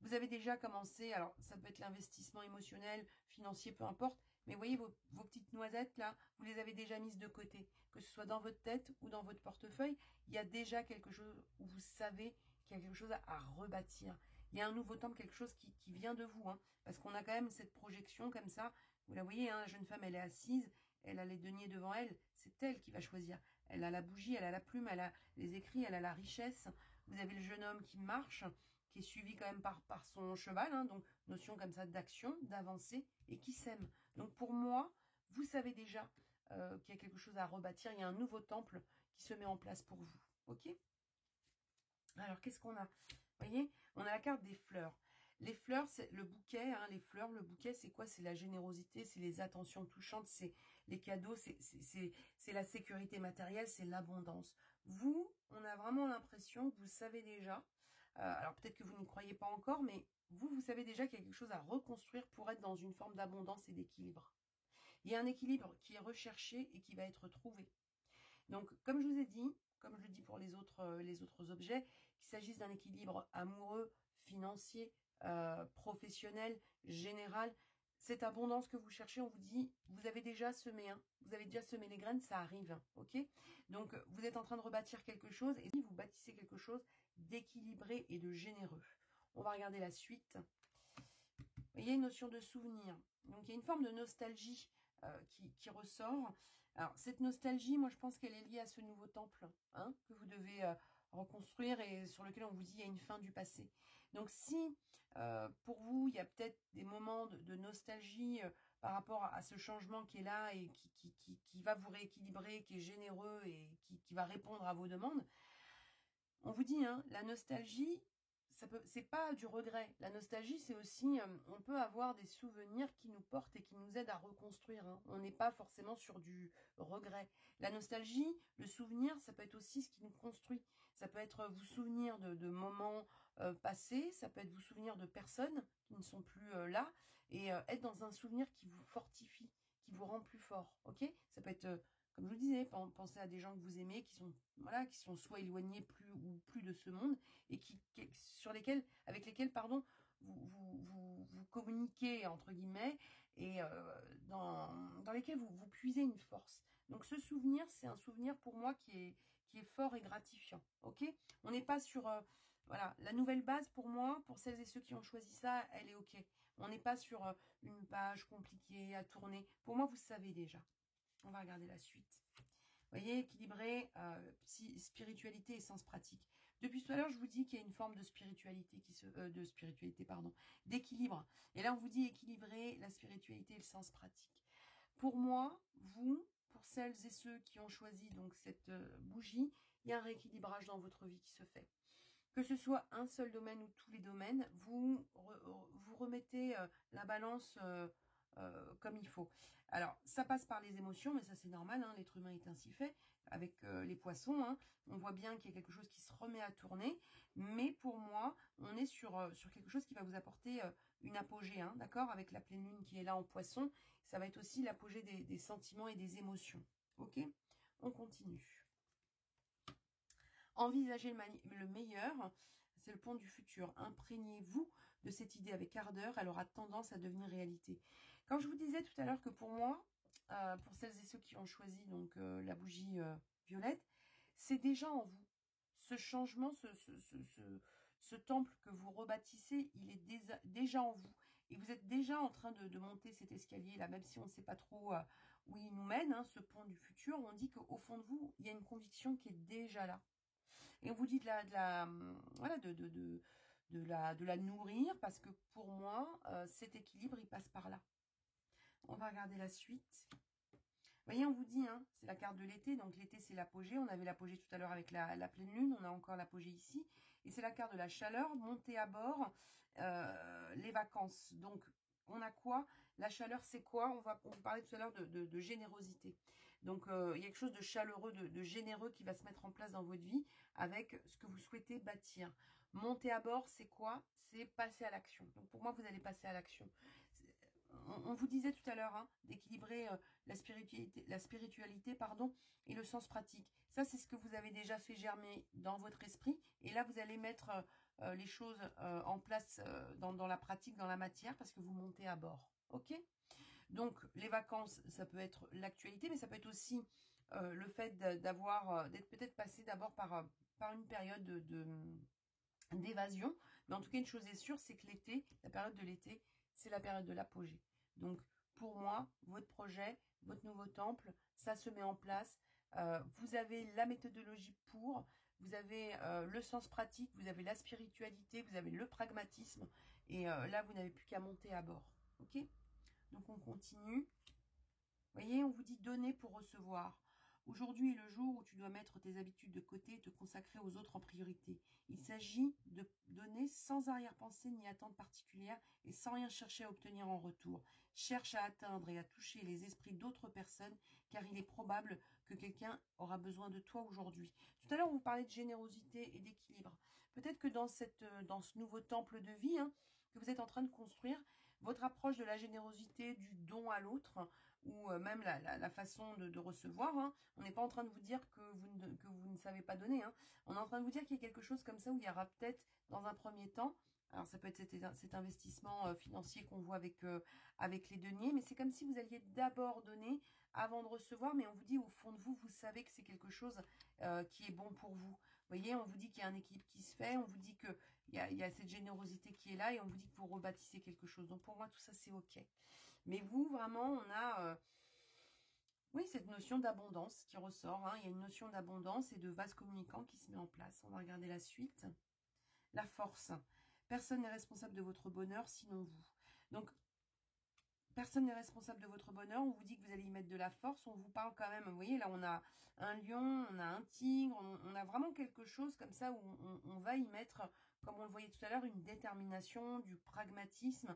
Vous avez déjà commencé, alors ça peut être l'investissement émotionnel, financier, peu importe, mais vous voyez vos petites noisettes là, vous les avez déjà mises de côté. Que ce soit dans votre tête ou dans votre portefeuille, il y a déjà quelque chose où vous savez qu'il y a quelque chose à rebâtir. Il y a un nouveau temple, quelque chose qui vient de vous, hein, parce qu'on a quand même cette projection comme ça. Vous la voyez, hein, la jeune femme, elle est assise, elle a les deniers devant elle, c'est elle qui va choisir. Elle a la bougie, elle a la plume, elle a les écrits, elle a la richesse. Vous avez le jeune homme qui marche, qui est suivi quand même par son cheval, hein, donc notion comme ça d'action, d'avancer, et qui sème. Donc pour moi, vous savez déjà qu'il y a quelque chose à rebâtir, il y a un nouveau temple qui se met en place pour vous, ok? Alors qu'est-ce qu'on a? Vous voyez, on a la carte des fleurs. Les fleurs, c'est le bouquet, hein, les fleurs, le bouquet, c'est quoi? C'est la générosité, c'est les attentions touchantes, c'est les cadeaux, c'est la sécurité matérielle, c'est l'abondance. Vous, on a vraiment l'impression que vous savez déjà, alors peut-être que vous n'y croyez pas encore, mais vous savez déjà qu'il y a quelque chose à reconstruire pour être dans une forme d'abondance et d'équilibre. Il y a un équilibre qui est recherché et qui va être trouvé. Donc, comme je vous ai dit, comme je le dis pour les autres objets, qu'il s'agisse d'un équilibre amoureux, financier, professionnel, général, cette abondance que vous cherchez, on vous dit, vous avez déjà semé, hein, vous avez déjà semé les graines, ça arrive, ok? Donc, vous êtes en train de rebâtir quelque chose, et vous bâtissez quelque chose d'équilibré et de généreux. On va regarder la suite. Il y a une notion de souvenir. Donc, il y a une forme de nostalgie qui ressort. Alors, cette nostalgie, moi, je pense qu'elle est liée à ce nouveau temple, hein, que vous devez reconstruire et sur lequel on vous dit qu'il y a une fin du passé. Donc, si pour vous, il y a peut-être des moments de nostalgie par rapport à ce changement qui est là et qui va vous rééquilibrer, qui est généreux et qui va répondre à vos demandes, on vous dit, hein, la nostalgie, c'est pas du regret. La nostalgie, c'est aussi, on peut avoir des souvenirs qui nous portent et qui nous aident à reconstruire. Hein. On n'est pas forcément sur du regret. La nostalgie, le souvenir, ça peut être aussi ce qui nous construit. Ça peut être vous souvenir de moments passés, ça peut être vous souvenir de personnes qui ne sont plus là, et être dans un souvenir qui vous fortifie, qui vous rend plus fort. Ok? Ça peut être comme je vous disais, pensez à des gens que vous aimez, qui sont, voilà, qui sont soit éloignés plus de ce monde, et avec lesquels, pardon, vous communiquez, entre guillemets, et dans lesquels vous puisez une force. Donc ce souvenir, c'est un souvenir pour moi qui est fort et gratifiant. Ok? On n'est pas sur... voilà, la nouvelle base pour moi, pour celles et ceux qui ont choisi ça, elle est ok. On n'est pas sur une page compliquée à tourner. Pour moi, vous savez déjà. On va regarder la suite. Vous voyez, équilibré, spiritualité et sens pratique. Depuis tout à l'heure, je vous dis qu'il y a une forme de spiritualité d'équilibre. Et là, on vous dit équilibrer la spiritualité et le sens pratique. Pour moi, pour celles et ceux qui ont choisi donc cette bougie, il y a un rééquilibrage dans votre vie qui se fait. Que ce soit un seul domaine ou tous les domaines, vous remettez la balance comme il faut. Alors, ça passe par les émotions, mais ça c'est normal, hein, l'être humain est ainsi fait, avec les poissons, hein, on voit bien qu'il y a quelque chose qui se remet à tourner, mais pour moi, on est sur quelque chose qui va vous apporter une apogée, hein, d'accord, avec la pleine lune qui est là en poisson, ça va être aussi l'apogée des sentiments et des émotions, ok? On continue. Envisagez le meilleur, c'est le pont du futur. Imprégnez-vous de cette idée avec ardeur, elle aura tendance à devenir réalité. Quand je vous disais tout à l'heure que pour moi, pour celles et ceux qui ont choisi donc la bougie violette, c'est déjà en vous. Ce changement, ce temple que vous rebâtissez, il est déjà en vous. Et vous êtes déjà en train de monter cet escalier, là, même si on ne sait pas trop où il nous mène, hein, ce pont du futur. On dit qu'au fond de vous, il y a une conviction qui est déjà là. Et on vous dit de la nourrir, parce que pour moi, cet équilibre, il passe par là. On va regarder la suite. Vous voyez, on vous dit, hein, c'est la carte de l'été, donc l'été c'est l'apogée, on avait l'apogée tout à l'heure avec la pleine lune, on a encore l'apogée ici, et c'est la carte de la chaleur, montée à bord, les vacances. Donc on a quoi? La chaleur c'est quoi? On parlait tout à l'heure de générosité. Donc il y a quelque chose de chaleureux, de généreux qui va se mettre en place dans votre vie avec ce que vous souhaitez bâtir. Monter à bord c'est quoi? C'est passer à l'action. Donc pour moi vous allez passer à l'action. On vous disait tout à l'heure, hein, d'équilibrer la spiritualité, pardon, et le sens pratique. Ça, c'est ce que vous avez déjà fait germer dans votre esprit. Et là, vous allez mettre les choses en place dans la pratique, dans la matière, parce que vous montez à bord. Ok? Donc, les vacances, ça peut être l'actualité, mais ça peut être aussi le fait d'être peut-être passé d'abord par une période d'évasion. Mais en tout cas, une chose est sûre, c'est que l'été, la période de l'été, c'est la période de l'apogée. Donc, pour moi, votre projet, votre nouveau temple, ça se met en place. Vous avez la méthodologie pour, vous avez le sens pratique, vous avez la spiritualité, vous avez le pragmatisme. Et là, vous n'avez plus qu'à monter à bord. Ok? Donc, on continue. Vous voyez, on vous dit donner pour recevoir. Aujourd'hui est le jour où tu dois mettre tes habitudes de côté et te consacrer aux autres en priorité. Il s'agit de donner sans arrière-pensée ni attente particulière et sans rien chercher à obtenir en retour. Cherche à atteindre et à toucher les esprits d'autres personnes car il est probable que quelqu'un aura besoin de toi aujourd'hui. Tout à l'heure, on vous parlait de générosité et d'équilibre. Peut-être que dans ce nouveau temple de vie que vous êtes en train de construire, votre approche de la générosité, du don à l'autre, ou même la façon de recevoir. On n'est pas en train de vous dire que vous ne savez pas donner. On est en train de vous dire qu'il y a quelque chose comme ça où il y aura peut-être dans un premier temps, alors ça peut être cet investissement financier qu'on voit avec les deniers, mais c'est comme si vous alliez d'abord donner avant de recevoir, mais on vous dit au fond de vous, vous savez que c'est quelque chose qui est bon pour vous. Vous voyez, on vous dit qu'il y a un équilibre qui se fait, on vous dit qu'il y a cette générosité qui est là, et on vous dit que vous rebâtissez quelque chose. Donc pour moi, tout ça, c'est OK. Mais vous, vraiment, on a... oui, cette notion d'abondance qui ressort. Il y a une notion d'abondance et de vase communicant qui se met en place. On va regarder la suite. La force. Personne n'est responsable de votre bonheur, sinon vous. Donc, personne n'est responsable de votre bonheur. On vous dit que vous allez y mettre de la force. On vous parle quand même. Vous voyez, là, on a un lion, on a un tigre. On a vraiment quelque chose comme ça où on va y mettre, comme on le voyait tout à l'heure, une détermination, du pragmatisme.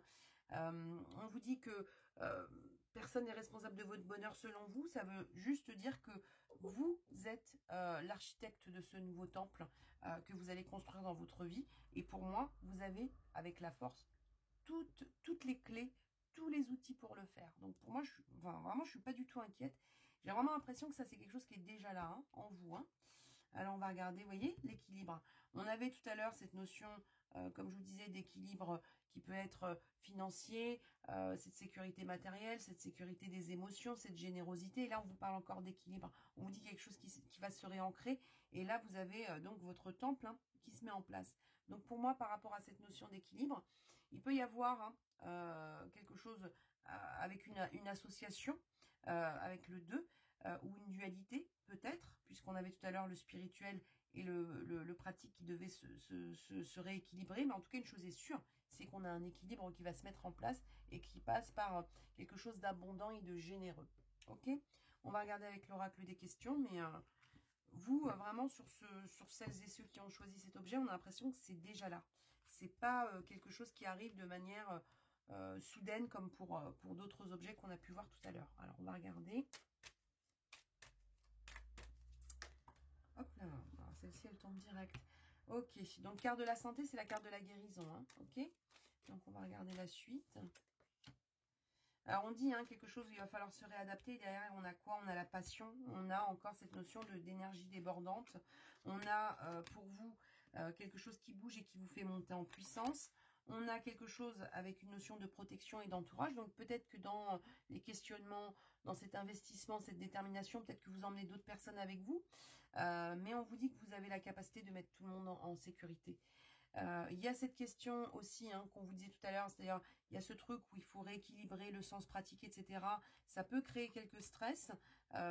On vous dit que personne n'est responsable de votre bonheur selon vous. Ça veut juste dire que vous êtes l'architecte de ce nouveau temple que vous allez construire dans votre vie. Et pour moi, vous avez, avec la force, toutes les clés, tous les outils pour le faire. Donc pour moi, vraiment, je suis pas du tout inquiète. J'ai vraiment l'impression que ça, c'est quelque chose qui est déjà là, en vous. Alors, on va regarder, vous voyez, l'équilibre. On avait tout à l'heure cette notion, comme je vous disais, d'équilibre qui peut être financier, cette sécurité matérielle, cette sécurité des émotions, cette générosité. Et là, on vous parle encore d'équilibre. On vous dit quelque chose qui va se réancrer. Et là, vous avez donc votre temple qui se met en place. Donc, pour moi, par rapport à cette notion d'équilibre, il peut y avoir quelque chose avec une association, avec le 2, ou une dualité, peut-être, puisqu'on avait tout à l'heure le spirituel et le pratique qui devait se rééquilibrer. Mais en tout cas, une chose est sûre, c'est qu'on a un équilibre qui va se mettre en place et qui passe par quelque chose d'abondant et de généreux. Ok? On va regarder avec l'oracle des questions, mais vous, vraiment, sur celles et ceux qui ont choisi cet objet, on a l'impression que c'est déjà là. C'est pas quelque chose qui arrive de manière soudaine comme pour d'autres objets qu'on a pu voir tout à l'heure. Alors, on va regarder. Hop là, celle-ci, elle tombe direct. Ok, donc carte de la santé, c'est la carte de la guérison. Ok, donc on va regarder la suite. Alors, on dit quelque chose où il va falloir se réadapter. Derrière, on a quoi? On a la passion. On a encore cette notion d'énergie débordante. On a, pour vous, quelque chose qui bouge et qui vous fait monter en puissance. On a quelque chose avec une notion de protection et d'entourage. Donc, peut-être que dans les questionnements, dans cet investissement, cette détermination, peut-être que vous emmenez d'autres personnes avec vous. Mais on vous dit que vous avez la capacité de mettre tout le monde en sécurité. Il y a cette question aussi qu'on vous disait tout à l'heure, c'est-à-dire il y a ce truc où il faut rééquilibrer le sens pratique, etc. Ça peut créer quelques stress.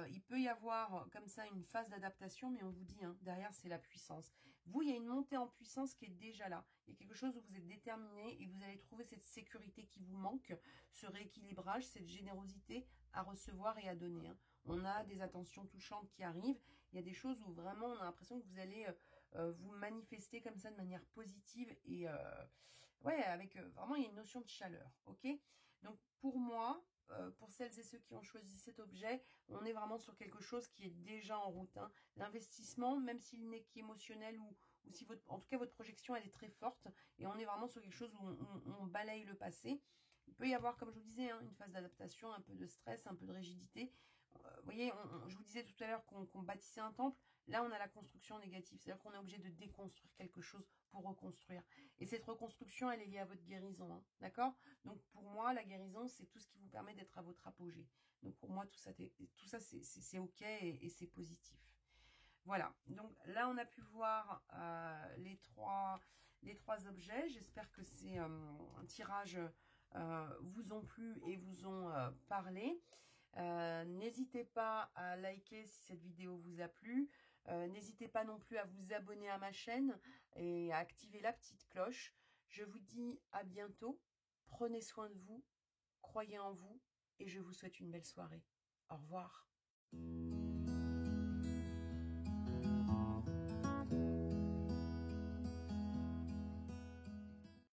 Il peut y avoir comme ça une phase d'adaptation, mais on vous dit, derrière c'est la puissance. Vous, il y a une montée en puissance qui est déjà là. Il y a quelque chose où vous êtes déterminé et vous allez trouver cette sécurité qui vous manque, ce rééquilibrage, cette générosité à recevoir et à donner. On a des attentions touchantes qui arrivent. Il y a des choses où vraiment on a l'impression que vous allez vous manifester comme ça de manière positive et ouais, avec vraiment il y a une notion de chaleur. Ok, donc pour moi, pour celles et ceux qui ont choisi cet objet, on est vraiment sur quelque chose qui est déjà en route. L'investissement, même s'il n'est qu'émotionnel ou si en tout cas votre projection elle est très forte et on est vraiment sur quelque chose où on balaye le passé. Il peut y avoir, comme je vous disais, une phase d'adaptation, un peu de stress, un peu de rigidité. Vous voyez, je vous disais tout à l'heure qu'on bâtissait un temple. Là, on a la construction négative. C'est-à-dire qu'on est obligé de déconstruire quelque chose pour reconstruire. Et cette reconstruction, elle est liée à votre guérison. Hein, d'accord? Donc, pour moi, la guérison, c'est tout ce qui vous permet d'être à votre apogée. Donc, pour moi, tout ça c'est OK et c'est positif. Voilà. Donc, là, on a pu voir les trois objets. J'espère que ces tirages vous ont plu et vous ont parlé. N'hésitez pas à liker si cette vidéo vous a plu. N'hésitez pas non plus à vous abonner à ma chaîne et à activer la petite cloche. Je vous dis à bientôt. Prenez soin de vous, croyez en vous et je vous souhaite une belle soirée. Au revoir.